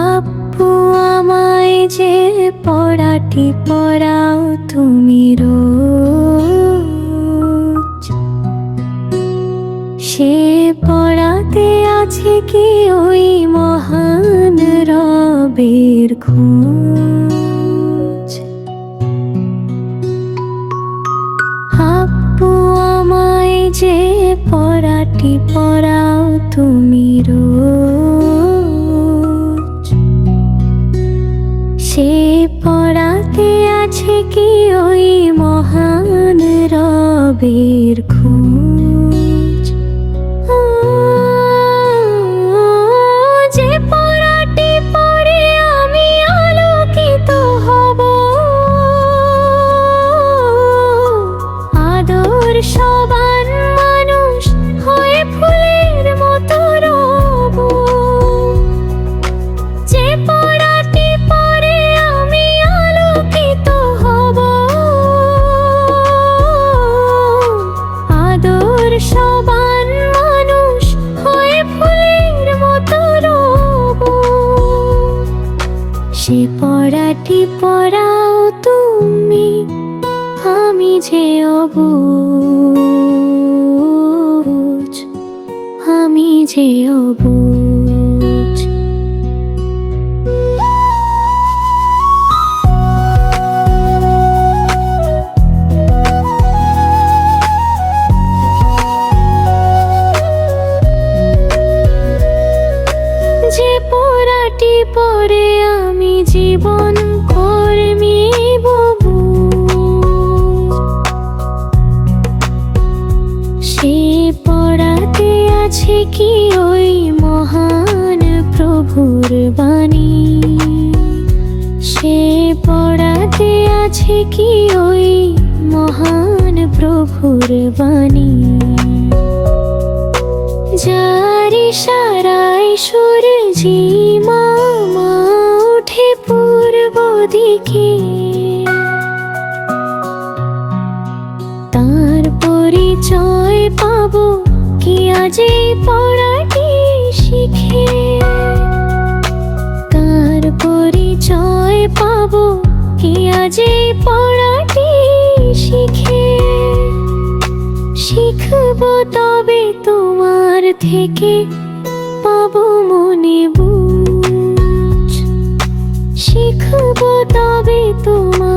আব্বু আমায় যে পড়াটি পড়াও তুমি রোজ, সে পড়াতে আছে কি ওই মহান রবের খোঁজ। আব্বু আমায় যে পড়াটি পড়াও তুমি রোজ, সে পড়াতে আছে কি ওই মহান রবের খোঁজ। যে পড়াটি পড়ে আমি আলোকিত হব, আদর্শবান মানুষ হয়ে ফুলের মতো রব। যে পড়াটি পড়ে আমি আলোকিত হব, আদর্শবান মানুষ হয়ে ফুলের মতো রব। সে পড়াটি পড়াও তুমি, আমি যে অবুঝ, আমি যে অবুঝ। যে পড়াটি পড়ে আমি জীবন কর্মী ববু, সে পড়াতে আছে কি ওই মহান প্রভুর বাণী। সে পড়াতে আছে কি ওই মহান প্রভুর বাণী। যার ইশারায় সূর্যি মামা ওঠে পূর্ব দিকে, তার পরিচয় পাবো কি আজ এই পড়াটি শিখে। তার পরিচয় পাবো কি আজ এই পড়াটি শিখে। শিখবো তবে তোমার থেকে, পাবো মনে বুঝ। শিখবো তবে তোমার